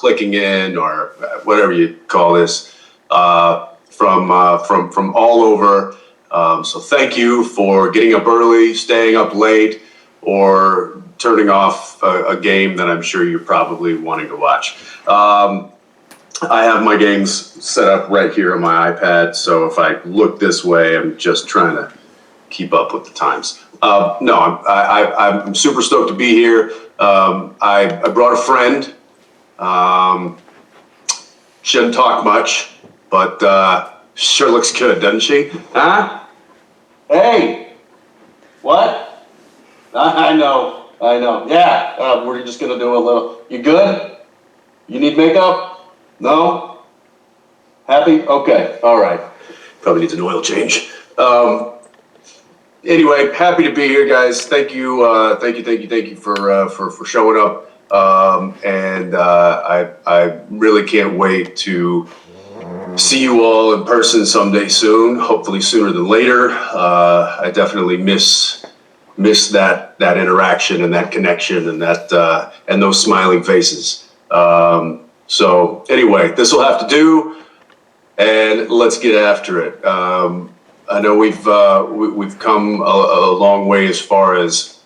clicking in or whatever you call this from all over. So thank you for getting up early, staying up late, or turning off a game that I'm sure you're probably wanting to watch. I have my games set up right here on my iPad, so if I look this way, I'm just trying to keep up with the times. No, I'm super stoked to be here. I brought a friend. She doesn't talk much, but sure looks good, doesn't she? Huh? Hey! What? I know. Yeah, we're just gonna do a little. You good? You need makeup? No? Happy? Okay, all right. Probably needs an oil change. Anyway, happy to be here, guys. Thank you for showing up. I really can't wait to see you all in person someday soon. Hopefully sooner than later. I definitely miss that interaction and that connection and that and those smiling faces. So anyway, this will have to do, and let's get after it. I know we've come a long way as far as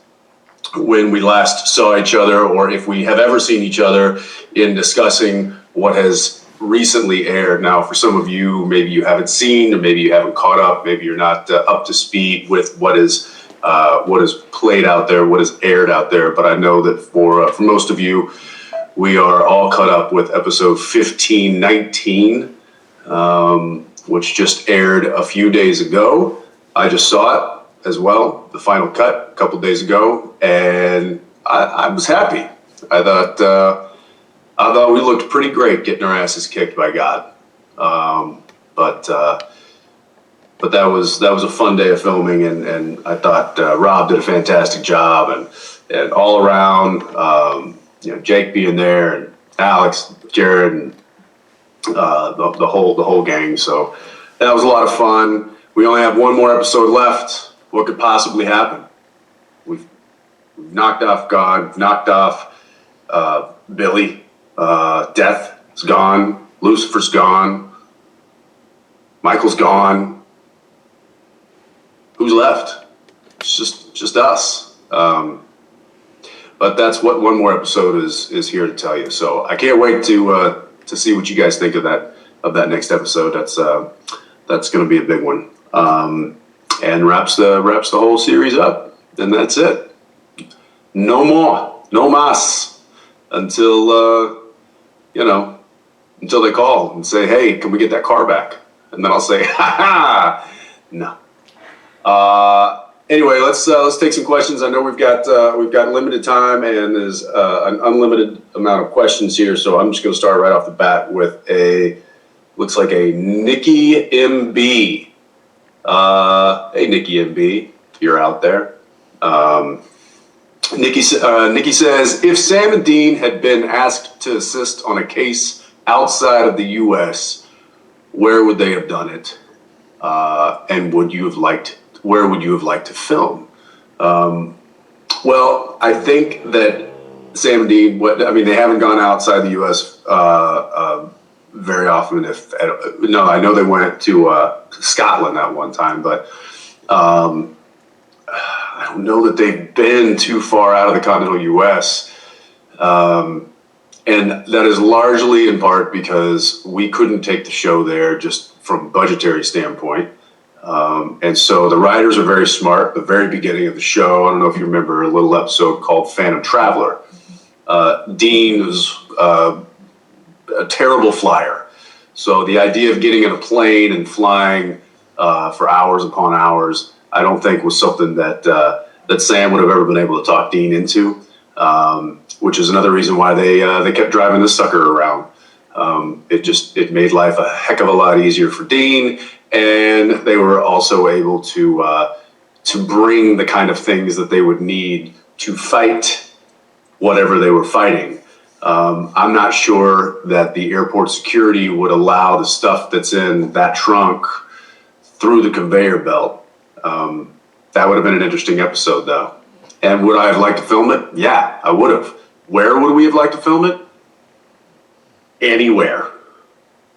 when we last saw each other, or if we have ever seen each other, in discussing what has recently aired. Now, for some of you, maybe you haven't seen, or maybe you haven't caught up, maybe you're not up to speed with what is played out there, what is aired out there. But I know that for most of you, we are all caught up with episode 1519, which just aired a few days ago. I just saw it as well, the final cut, a couple days ago, and I was happy. I thought we looked pretty great getting our asses kicked by God. But that was a fun day of filming, and I thought Rob did a fantastic job, and all around, Jake being there, and Alex, Jared, and the whole gang. So that was a lot of fun. We only have one more episode left. What could possibly happen? We've knocked off God, knocked off Billy. Death is gone. Lucifer's gone. Michael's gone. Who's left? It's just us. But that's what one more episode is here to tell you. So I can't wait to see what you guys think of that next episode. That's going to be a big one. And wraps the whole series up. And that's it. No more, no mas, until they call and say, "Hey, can we get that car back?" And then I'll say, "Ha ha, no." Anyway, let's take some questions. I know we've got limited time, and there's an unlimited amount of questions here. So I'm just going to start right off the bat with looks like a Nikki MB. Hey, Nikki MB, you're out there. Nikki says, if Sam and Dean had been asked to assist on a case outside of the U.S., where would they have done it? And where would you have liked to film? Well, I think that Sam and Dean, they haven't gone outside the U.S. Very often. I know they went to Scotland at one time, but I don't know that they've been too far out of the continental U.S. And that is largely in part because we couldn't take the show there just from a budgetary standpoint. And so the writers are very smart. The very beginning of the show, I don't know if you remember a little episode called Phantom Traveler. Dean was a terrible flyer. So the idea of getting in a plane and flying for hours upon hours, I don't think was something that Sam would have ever been able to talk Dean into, which is another reason why they kept driving this sucker around. It made life a heck of a lot easier for Dean, and they were also able to bring the kind of things that they would need to fight whatever they were fighting. I'm not sure that the airport security would allow the stuff that's in that trunk through the conveyor belt. That would have been an interesting episode, though. And would I have liked to film it? Yeah, I would have. Where would we have liked to film it? anywhere.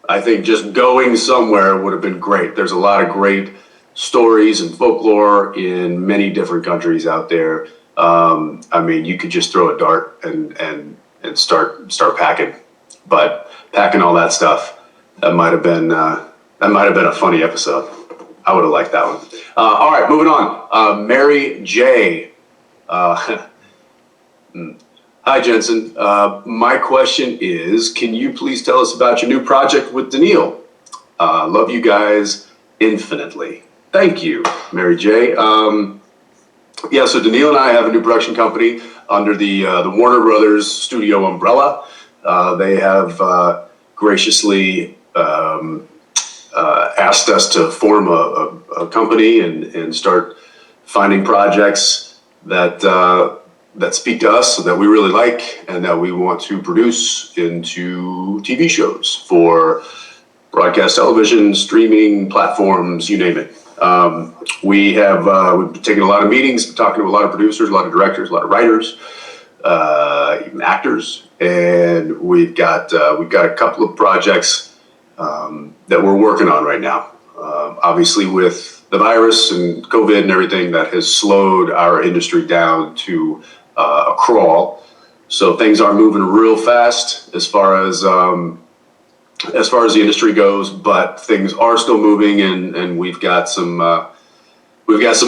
I think just going somewhere would have been great. There's a lot of great stories and folklore in many different countries out there. I mean, you could just throw a dart and start packing, but packing all that stuff, that might have been a funny episode. I would have liked that one. All right, moving on. Mary J. Hi, Jensen. My question is, can you please tell us about your new project with Daniil? Love you guys infinitely. Thank you, Mary J. Yeah, so Daniil and I have a new production company under the Warner Brothers studio umbrella. They have graciously asked us to form a company and start finding projects that speak to us, that we really like, and that we want to produce into TV shows for broadcast television, streaming platforms, you name it. We've taken a lot of meetings, talking to a lot of producers, a lot of directors, a lot of writers, even actors, and we've got a couple of projects that we're working on right now. Obviously, with the virus and COVID and everything, that has slowed our industry down to a crawl. So things are moving real fast as far as the industry goes, but things are still moving, and we've got some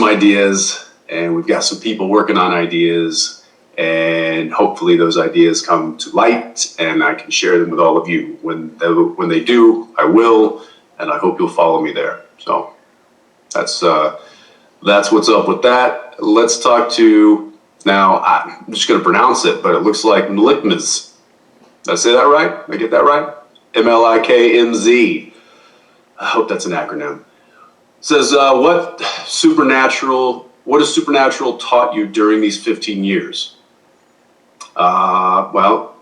ideas, and we've got some people working on ideas, and hopefully those ideas come to light, and I can share them with all of you. When they do, I will, and I hope you'll follow me there. So that's what's up with that. Let's talk to, now I'm just going to pronounce it, but it looks like Mlikmz. Did I say that right? Did I get that right? MLIKMZ. I hope that's an acronym. It says, what has Supernatural taught you during these 15 years? Well,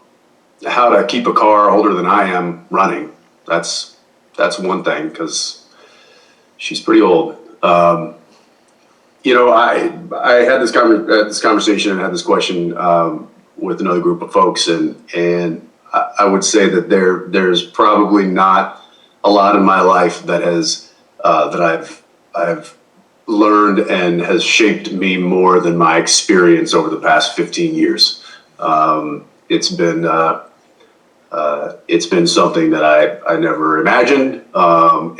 how to keep a car older than I am running. That's one thing, because she's pretty old. You know, I had this conversation and had this question with another group of folks, and I would say that there's probably not a lot in my life that I've learned and has shaped me more than my experience over the past 15 years. It's been something that I never imagined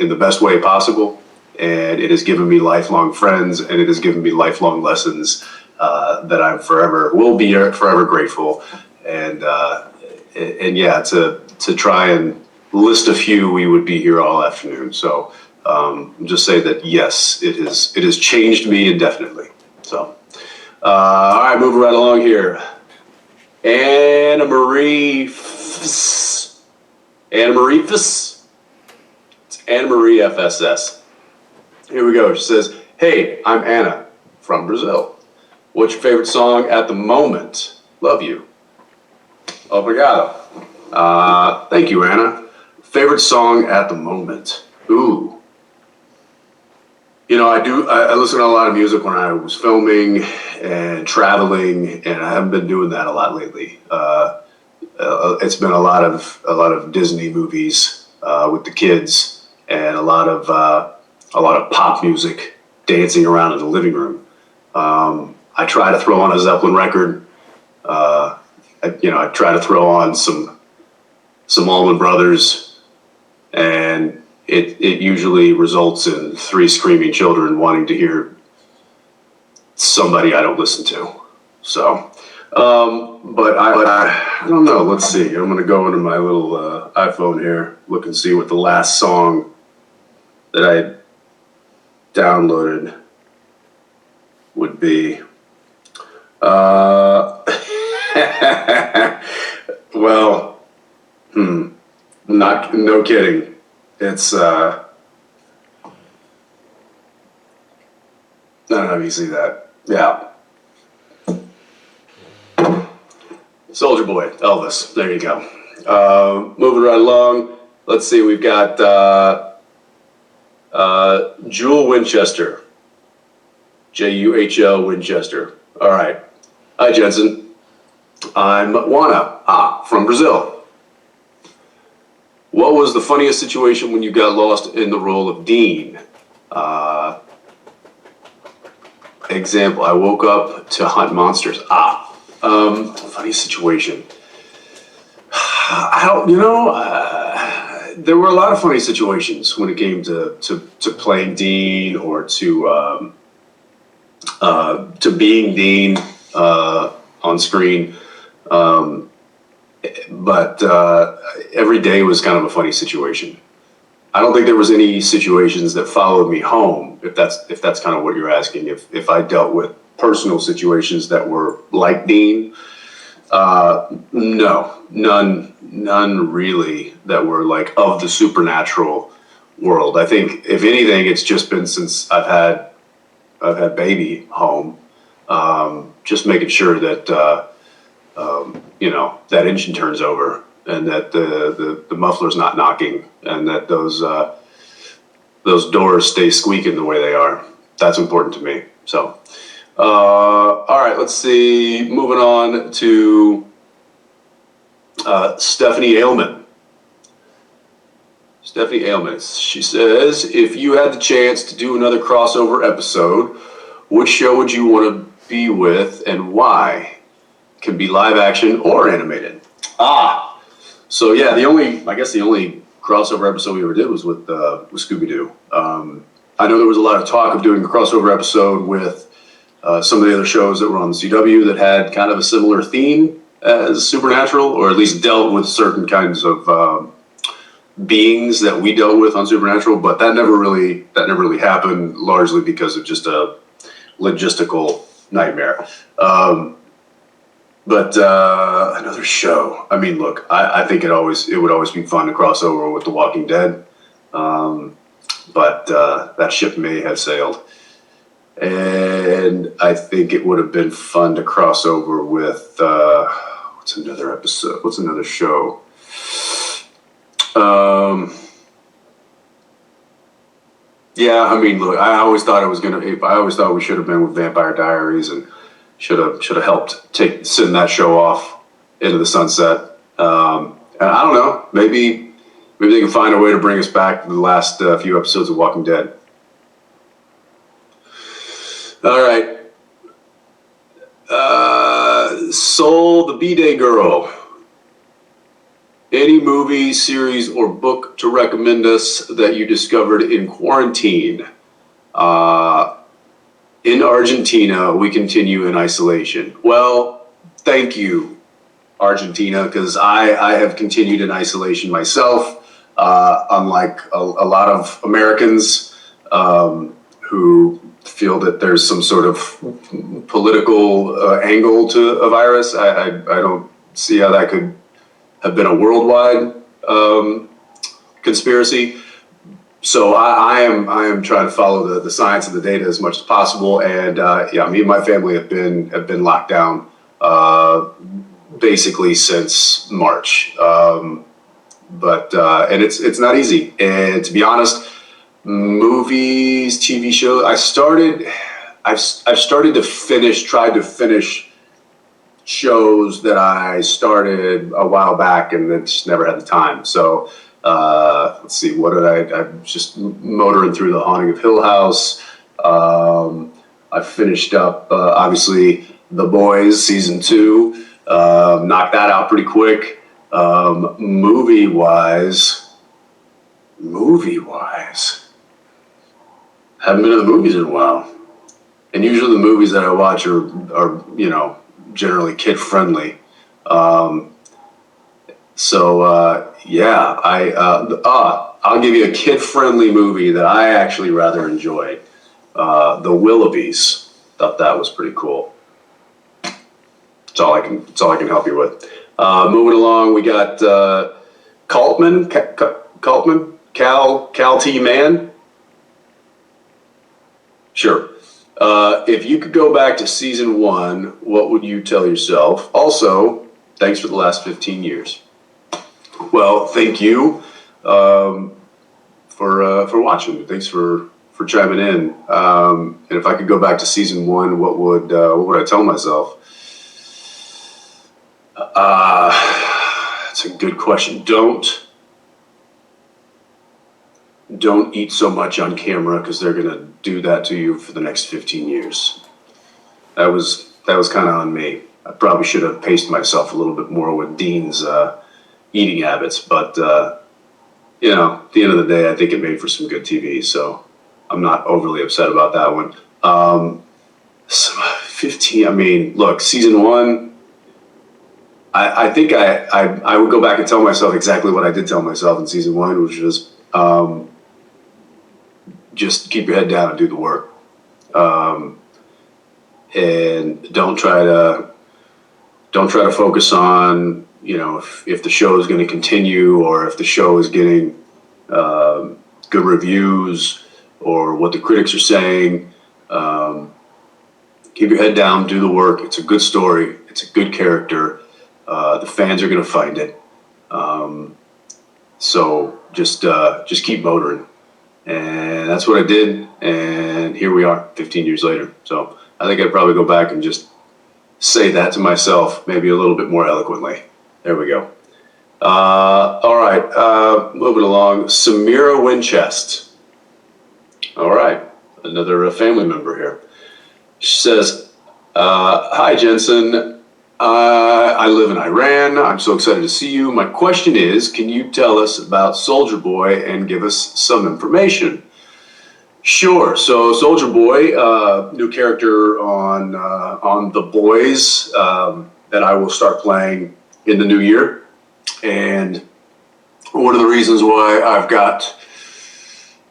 in the best way possible, and it has given me lifelong friends, and it has given me lifelong lessons that I will be forever grateful. And yeah, to try and list a few, we would be here all afternoon. So just say that yes, it has changed me indefinitely. So all right, moving right along here. Anna Marie F. It's Anna Marie FSS. Here we go. She says, "Hey, I'm Anna from Brazil. What's your favorite song at the moment? Love you. Obrigado." Thank you, Anna. Favorite song at the moment? Ooh. You know, I listen to a lot of music when I was filming and traveling, and I haven't been doing that a lot lately. It's been a lot of Disney movies with the kids, and a lot of pop music, dancing around in the living room. I try to throw on a Zeppelin record. I try to throw on some Allman Brothers, and it usually results in 3 screaming children wanting to hear somebody I don't listen to. So, but I don't know. Let's see. I'm gonna go into my little iPhone here, look and see what the last song that I downloaded would be. Well, no kidding. It's I don't know if you see that. Yeah. Soldier Boy, Elvis. There you go. Moving right along. Let's see. We've got Jewel Winchester. Juhl Winchester. All right. Hi, Jensen. I'm Juana from Brazil. What was the funniest situation when you got lost in the role of Dean? Uh, Example, I woke up to hunt monsters. Funny situation. There were a lot of funny situations when it came to playing Dean or to being Dean on screen. Um, but every day was kind of a funny situation. I don't think there was any situations that followed me home, if that's kind of what you're asking. If I dealt with personal situations that were like Dean, no, none really that were like of the supernatural world. I think if anything, it's just been since I've had baby home, just making sure that that engine turns over and that the muffler's not knocking and that those doors stay squeaking the way they are. That's important to me. So, all right, let's see. Moving on to Stephanie Ailman. Stephanie Ailman. She says, if you had the chance to do another crossover episode, which show would you want to be with and why? It can be live action or animated. So yeah, the only crossover episode we ever did was with Scooby-Doo. I know there was a lot of talk of doing a crossover episode with some of the other shows that were on the CW that had kind of a similar theme as Supernatural, or at least dealt with certain kinds of beings that we dealt with on Supernatural. But that never really happened, largely because of just a logistical nightmare. But another show. I mean, look, I think it would always be fun to cross over with The Walking Dead, but that ship may have sailed. And I think it would have been fun to cross over with what's another episode? What's another show? Yeah, I mean, look, I always thought we should have been with Vampire Diaries and should have helped send that show off into the sunset. And I don't know, maybe they can find a way to bring us back to the last few episodes of Walking Dead. All right. Soul the B-Day Girl. Any movie, series, or book to recommend us that you discovered in quarantine? In Argentina, we continue in isolation. Well, thank you, Argentina, because I have continued in isolation myself, unlike a lot of Americans who feel that there's some sort of political angle to a virus. I don't see how that could have been a worldwide conspiracy. So I am trying to follow the science and the data as much as possible. And me and my family have been locked down basically since March. But it's not easy. And to be honest, movies, TV shows, I've tried to finish shows that I started a while back and then just never had the time. So let's see, I'm just motoring through The Haunting of Hill House. I finished up, obviously, The Boys season 2, knocked that out pretty quick. Movie-wise, haven't been to the movies in a while. And usually the movies that I watch are generally kid-friendly. I'll give you a kid-friendly movie that I actually rather enjoyed. The Willoughbys. Thought that was pretty cool. That's all I can help you with. Moving along, we got Kaltman, Cal T. Mann. Sure. If you could go back to season 1, what would you tell yourself? Also, thanks for the last 15 years. Well, thank you for watching. Thanks for chiming in. And if I could go back to season 1, what would I tell myself? That's a good question. Don't don't eat so much on camera because they're going to do that to you for the next 15 years. That was kind of on me. I probably should have paced myself a little bit more with Dean's eating habits, but you know, at the end of the day, I think it made for some good TV, so I'm not overly upset about that one. 15, I mean, look, season one, I think I would go back and tell myself exactly what I did tell myself in season one, which was just keep your head down and do the work. And don't try to focus on, you know, if the show is going to continue or if the show is getting good reviews or what the critics are saying. Keep your head down, do the work. It's a good story. It's a good character. The fans are going to find it. So just keep motoring. And that's what I did. And here we are 15 years later. So I think I'd probably go back and just say that to myself, maybe a little bit more eloquently. There we go. All right, moving along. Samira Winchest. All right, another family member here. She says, hi, Jensen. I live in Iran. I'm so excited to see you. My question is, can you tell us about Soldier Boy and give us some information? Sure. So Soldier Boy, new character on The Boys that I will start playing in the new year. And one of the reasons why I've got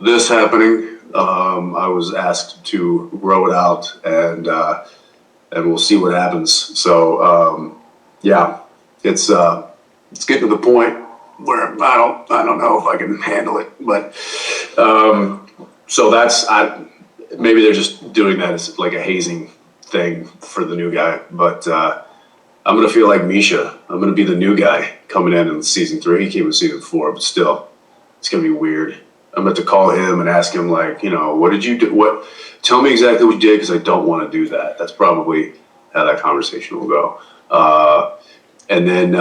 this happening, I was asked to grow it out, and we'll see what happens. So yeah, it's getting to the point where I don't know if I can handle it, but so maybe they're just doing that as like a hazing thing for the new guy, but I'm gonna feel like Misha. I'm gonna be the new guy coming in season 3. He came in season 4, but still, it's gonna be weird. I'm gonna have to call him and ask him, like, you know, what did you do? Tell me exactly what you did, because I don't want to do that. That's probably how that conversation will go. And then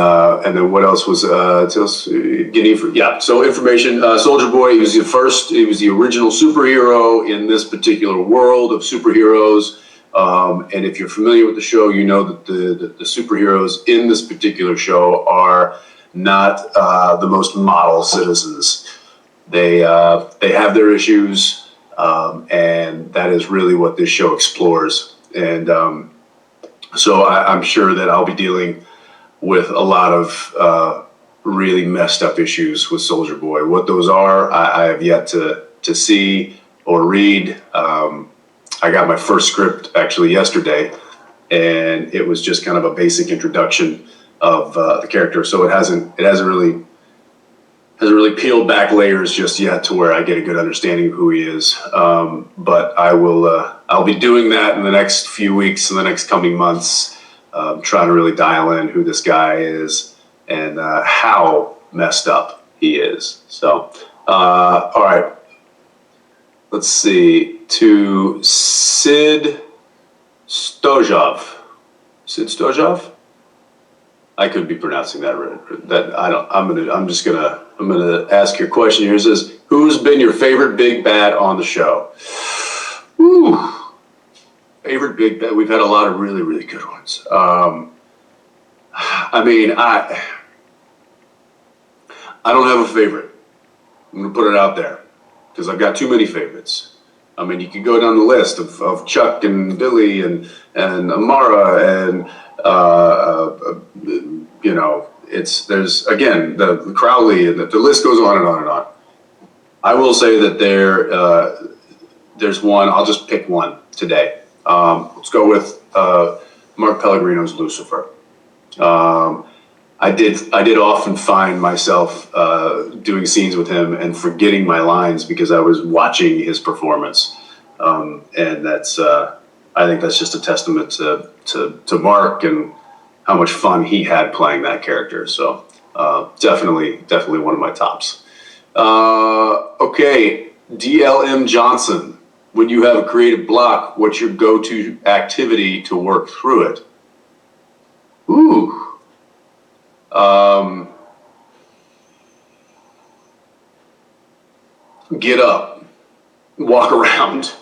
what else was yeah. So information. Soldier Boy. He was the original superhero in this particular world of superheroes. And if you're familiar with the show, you know that the superheroes in this particular show are not the most model citizens. They have their issues, and that is really what this show explores. And so I'm sure that I'll be dealing with a lot of really messed up issues with Soldier Boy. What those are, I have yet to see or read. I got my first script actually yesterday, and it was just kind of a basic introduction of the character. So it hasn't really peeled back layers just yet to where I get a good understanding of who he is. But I'll be doing that in the next few weeks, in the next coming months, trying to really dial in who this guy is and how messed up he is. So, all right. Let's see. To Sid Stojov. Sid Stojov? I could be pronouncing that right. I'm gonna ask your question here. It says, who's been your favorite big bad on the show? Ooh, favorite big bad. We've had a lot of really, really good ones. I mean, I don't have a favorite. I'm gonna put it out there because I've got too many favorites. I mean, you could go down the list of Chuck and Billy and Amara and you know, there's again the Crowley, and the list goes on and on and on. I will say that there's one. I'll just pick one today. Let's go with Mark Pellegrino's Lucifer. I did often find myself doing scenes with him and forgetting my lines because I was watching his performance, and that's I think that's just a testament to Mark and how much fun he had playing that character. So definitely one of my tops. Okay, DLM Johnson. When you have a creative block, what's your go-to activity to work through it? Ooh. get up, walk around.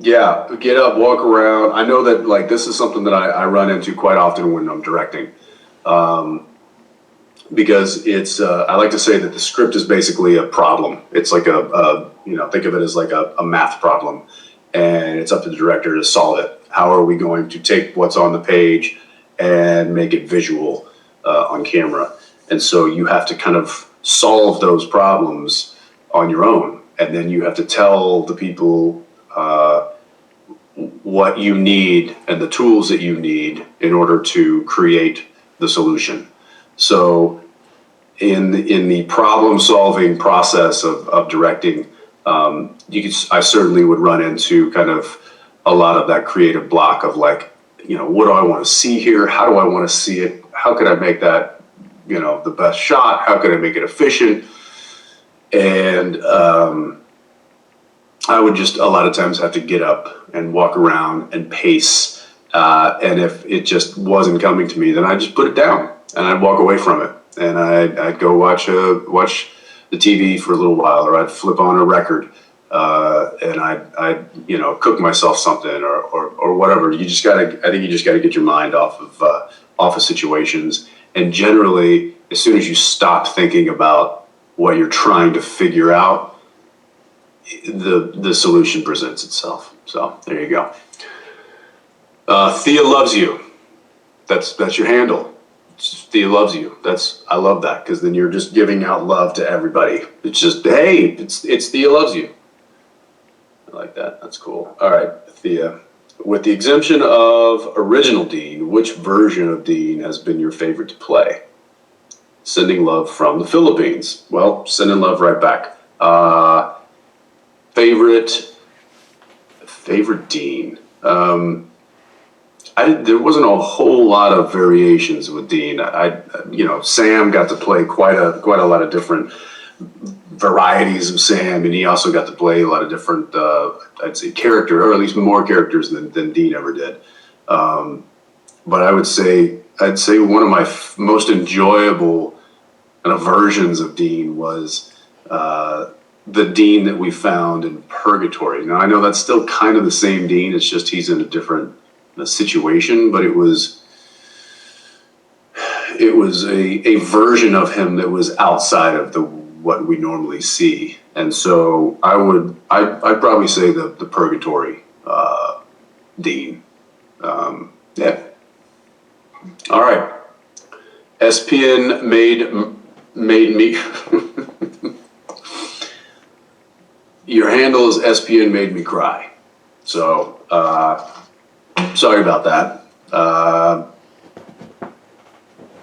Yeah, get up, walk around. I know that like this is something that I run into quite often when I'm directing. Because it's, I like to say that the script is basically a problem. It's like think of it as like a math problem, and it's up to the director to solve it. How are we going to take what's on the page and make it visual on camera? And so you have to kind of solve those problems on your own, and then you have to tell the people what you need and the tools that you need in order to create the solution. So in the problem solving process of directing, I certainly would run into kind of a lot of that creative block of like, what do I want to see here? How do I want to see it? How could I make that, the best shot? How could I make it efficient? And I would just a lot of times have to get up and walk around and pace. And if it just wasn't coming to me, then I'd just put it down and I'd walk away from it. And I'd go watch the TV for a little while, or I'd flip on a record, and I'd cook myself something or whatever. I think you just gotta get your mind off of situations. And generally, as soon as you stop thinking about what you're trying to figure out, the solution presents itself. So there you go. Thea loves you. That's your handle. Thea loves you. I love that, because then you're just giving out love to everybody. It's just, hey, it's Thea loves you. I like that. That's cool. All right, Thea. With the exemption of original Dean, which version of Dean has been your favorite to play? Sending love from the Philippines. Well, sending love right back. Favorite Dean. There wasn't a whole lot of variations with Dean. Sam got to play quite a lot of different varieties of Sam, and he also got to play a lot of different, I'd say, or at least more characters than Dean ever did. But I'd say one of my most enjoyable kind of versions of Dean was the Dean that we found in Purgatory. Now I know that's still kind of the same Dean. It's just he's in a different situation, but it was a version of him that was outside of what we normally see. And so I'd probably say the Purgatory Dean. Yeah. All right. SPN made me. Your handle is SPN made me cry. So sorry about that.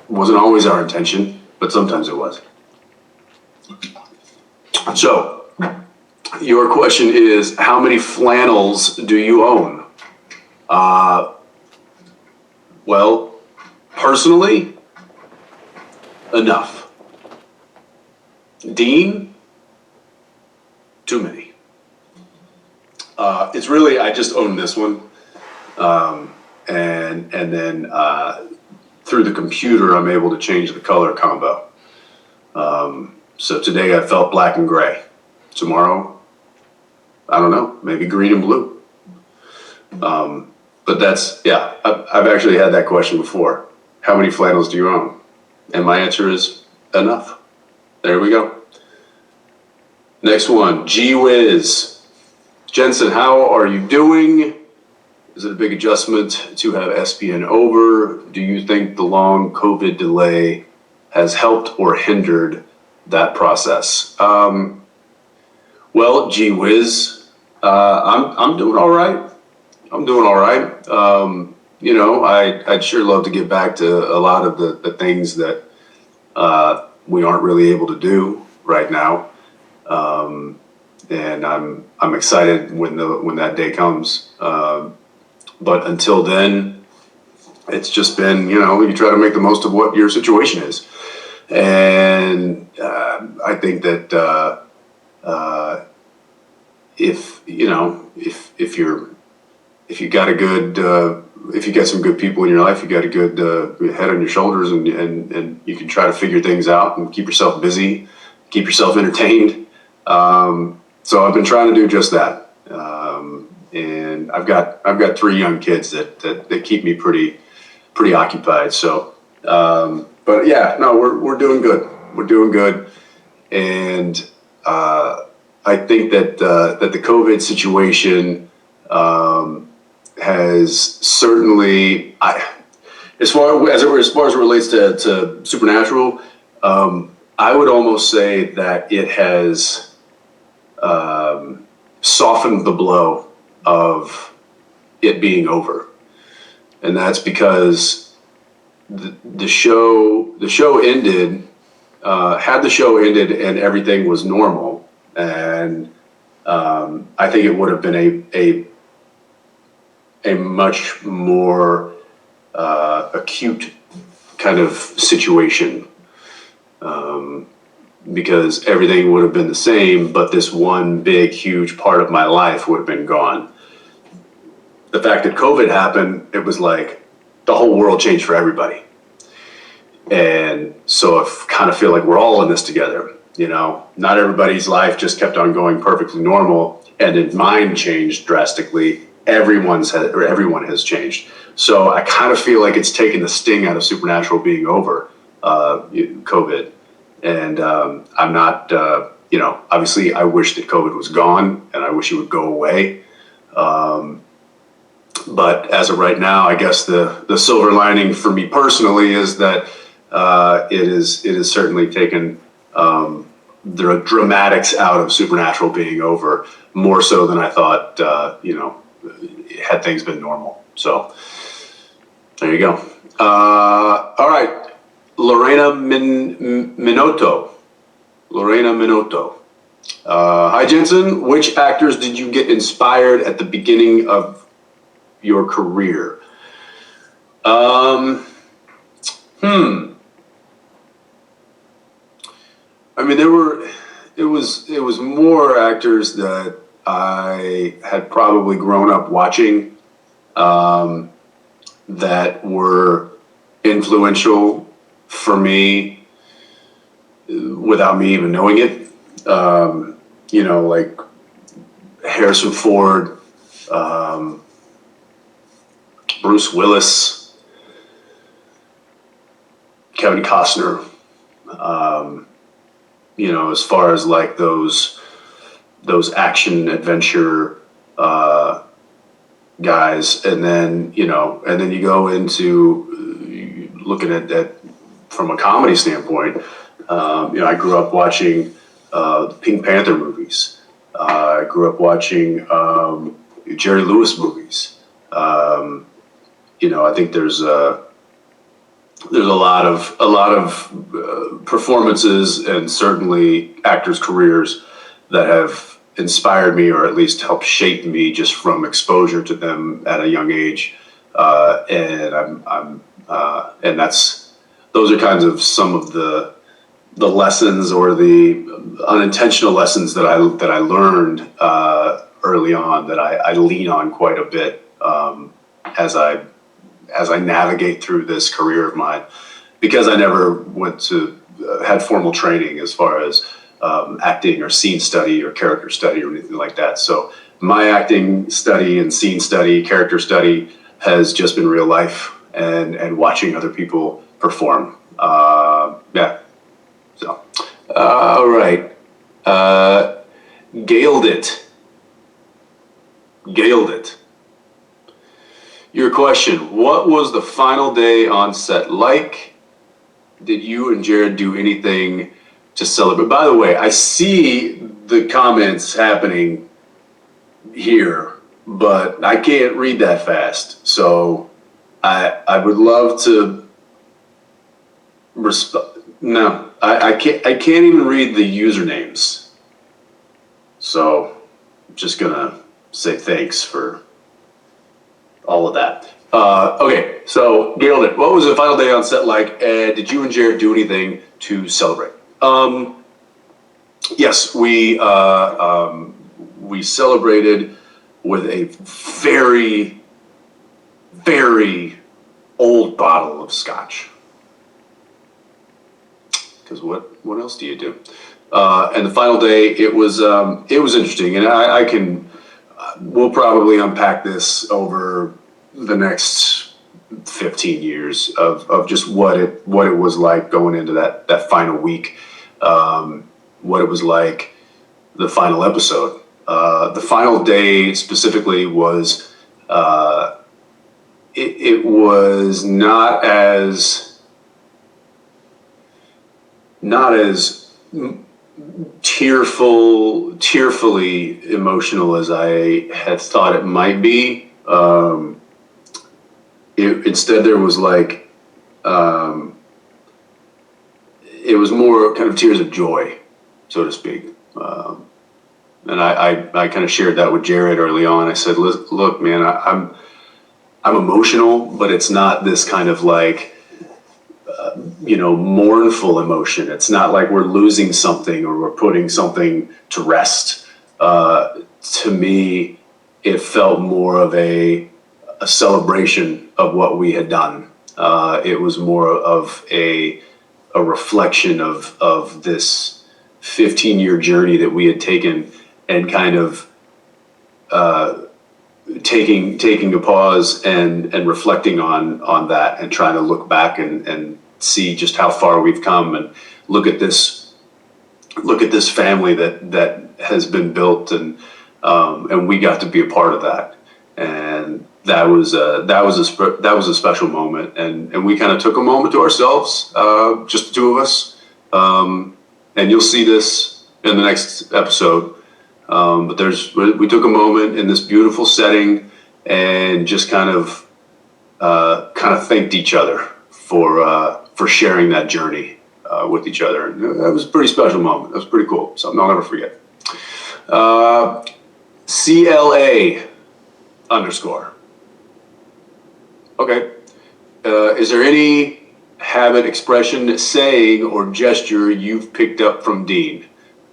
Wasn't always our intention, but sometimes it was. So, your question is, how many flannels do you own? Well, personally, enough. Dean, too many. It's really, I just own this one. And then through the computer, I'm able to change the color combo. So today I felt black and gray. Tomorrow, I don't know, maybe green and blue. But that's, yeah, I've actually had that question before. How many flannels do you own? And my answer is enough. There we go. Next one, gee whiz. Jensen, how are you doing? Is it a big adjustment to have SPN over? Do you think the long COVID delay has helped or hindered that process? Well, gee whiz, I'm doing all right. I'm doing all right. I'd sure love to get back to a lot of the things that we aren't really able to do right now. And I'm excited when that day comes. But until then, it's just been, you try to make the most of what your situation is. And I think that if you got some good people in your life, you got a good head on your shoulders, and you can try to figure things out and keep yourself busy, keep yourself entertained. So I've been trying to do just that. And I've got 3 young kids that keep me pretty occupied. So, but yeah, no, we're doing good. We're doing good. And, I think that the COVID situation, has certainly, as far as it relates to Supernatural, I would almost say that it has, softened the blow of it being over, and that's because the show ended. Had the show ended and everything was normal, and I think it would have been a much more acute kind of situation, because everything would have been the same, but this one big, huge part of my life would have been gone. The fact that COVID happened, it was like the whole world changed for everybody. And so I kind of feel like we're all in this together. Not everybody's life just kept on going perfectly normal, and then mine changed drastically. Everyone has changed. So I kind of feel like it's taken the sting out of Supernatural being over, COVID. And I'm not, obviously I wish that COVID was gone and I wish it would go away. But as of right now, I guess the silver lining for me personally is that it is certainly taken the dramatics out of Supernatural being over, more so than I thought, had things been normal. So there you go. All right. Lorena Minotto. Hi, Jensen. Which actors did you get inspired at the beginning of your career? I mean, it was more actors that I had probably grown up watching, that were influential for me without me even knowing it. Like Harrison Ford, Bruce Willis, Kevin Costner. As far as like those action adventure guys, and then you go into looking at that from a comedy standpoint. I grew up watching the Pink Panther movies. I grew up watching Jerry Lewis movies. I think there's a lot of performances and certainly actors' careers that have inspired me, or at least helped shape me, just from exposure to them at a young age. And those are kinds of some of the lessons, or the unintentional lessons that I learned early on, that I lean on quite a bit as I navigate through this career of mine, because I never had formal training as far as acting or scene study or character study or anything like that. So my acting study and scene study, character study, has just been real life and watching other people perform. Yeah. So, all right. Gailed it. Your question: what was the final day on set like? Did you and Jared do anything to celebrate? By the way, I see the comments happening here, but I can't read that fast. So I would love to respond. No, I can't even read the usernames. So I'm just gonna say thanks for all of that. Okay, so Gail, what was the final day on set like? Did you and Jared do anything to celebrate? Yes, we celebrated with a very, very old bottle of scotch. because what else do you do? And the final day, it was interesting, and we'll probably unpack this over the next 15 years of just what it was like going into that final week, what it was like, the final episode. The final day specifically was, it was not as tearfully emotional as I had thought it might be. Instead, there was like, it was more kind of tears of joy, so to speak. And I kind of shared that with Jared early on. I said, look, man, I'm emotional, but it's not this kind of like, mournful emotion. It's not like we're losing something or we're putting something to rest. To me, it felt more of a celebration of what we had done. It was more of a reflection of this 15-year journey that we had taken, and kind of taking a pause and reflecting on that, and trying to look back and see just how far we've come, and look at this family that has been built, and we got to be a part of that. And that was a special moment, and we kind of took a moment to ourselves, just the two of us, and you'll see this in the next episode. But we took a moment in this beautiful setting and just kind of thanked each other for sharing that journey with each other. And that was a pretty special moment. That was pretty cool. Something I'll never forget. CLA_. Okay. Is there any habit, expression, saying, or gesture you've picked up from Dean?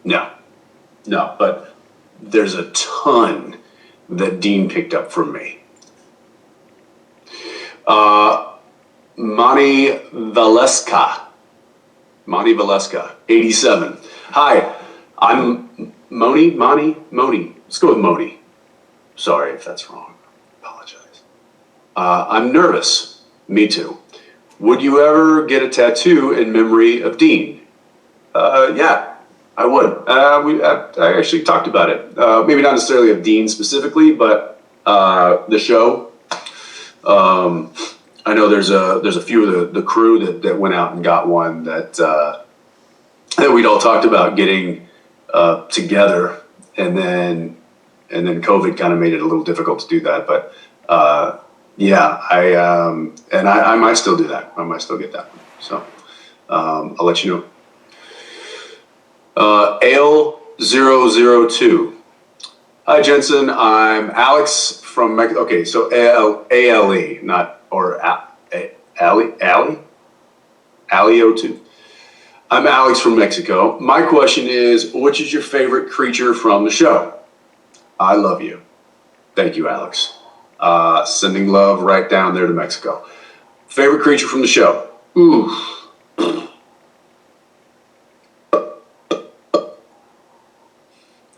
No, but there's a ton that Dean picked up from me. Monty Valeska, 87. Hi, I'm Moni. Let's go with Moni. Sorry if that's wrong. Apologize. I'm nervous. Me too. Would you ever get a tattoo in memory of Dean? Yeah, I would. I actually talked about it. Maybe not necessarily of Dean specifically, but the show. I know there's a few of the crew that went out and got one that we'd all talked about getting together, and then COVID kind of made it a little difficult to do that. But yeah, I might still do that. I might still get that one. So I'll let you know. Ale002. Hi, Jensen. I'm Alex from Mexico. Okay, so ALE, not, or Ali02. I'm Alex from Mexico. My question is, which is your favorite creature from the show? I love you. Thank you, Alex. Sending love right down there to Mexico. Favorite creature from the show? Ooh.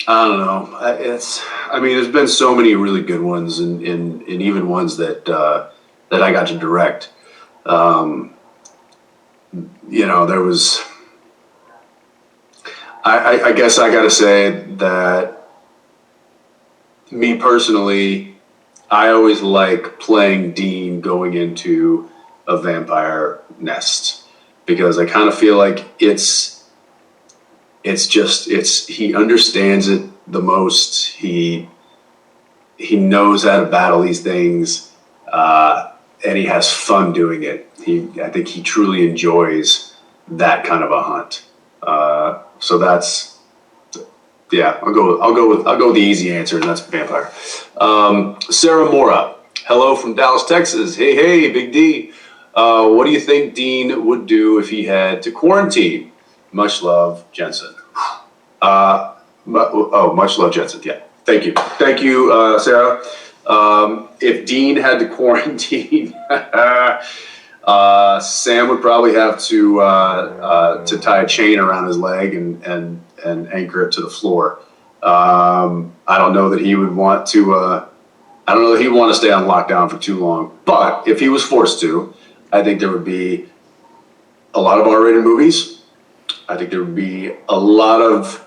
I don't know. There's been so many really good ones, and even ones that I got to direct. There was. I guess I got to say that me personally, I always like playing Dean going into a vampire nest, because I kind of feel like he understands it the most. He knows how to battle these things, and he has fun doing it. I think he truly enjoys that kind of a hunt. So that's, yeah, I'll go with the easy answer, and that's vampire. Sarah Mora, hello from Dallas, Texas. Hey, Big D. What do you think Dean would do if he had to quarantine? Much love, Jensen. Much love, Jensen. Yeah, thank you, Sarah. If Dean had to quarantine, Sam would probably have to tie a chain around his leg and anchor it to the floor. I don't know that he would want to. I don't know that he'd want to stay on lockdown for too long. But if he was forced to, I think there would be a lot of R-rated movies. I think there would be a lot of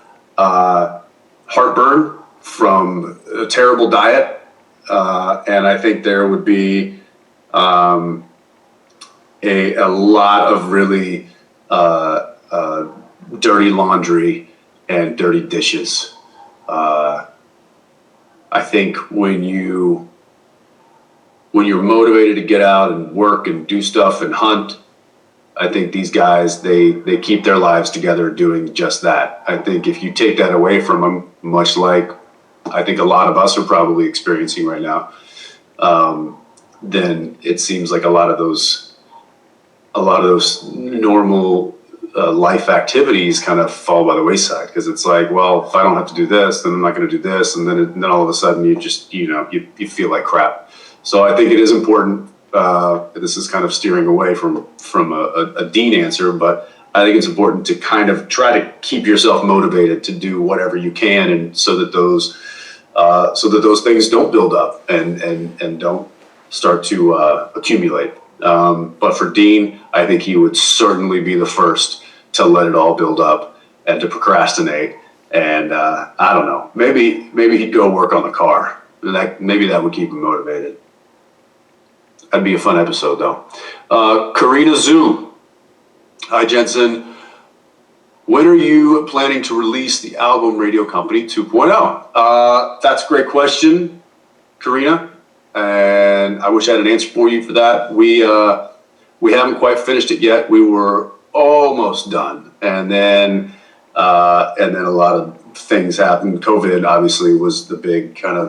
heartburn from a terrible diet, and I think there would be a lot of really dirty laundry and dirty dishes. I think when you're motivated to get out and work and do stuff and hunt, I think these guys, they keep their lives together doing just that. I think if you take that away from them, much like I think a lot of us are probably experiencing right now, then it seems like a lot of those normal life activities kind of fall by the wayside, because it's like, well, if I don't have to do this, then I'm not going to do this, and then all of a sudden you just you feel like crap. So I think it is important. This is kind of steering away from a Dean answer, but I think it's important to kind of try to keep yourself motivated to do whatever you can, and so that those things don't build up and don't start to accumulate. But for Dean, I think he would certainly be the first to let it all build up and to procrastinate. And I don't know, maybe he'd go work on the car. Maybe that would keep him motivated. That'd be a fun episode, though. Karina Zoo. Hi, Jensen. When are you planning to release the album Radio Company 2.0? That's a great question, Karina. And I wish I had an answer for you for that. We haven't quite finished it yet. We were almost done, and then a lot of things happened. COVID obviously was the big kind of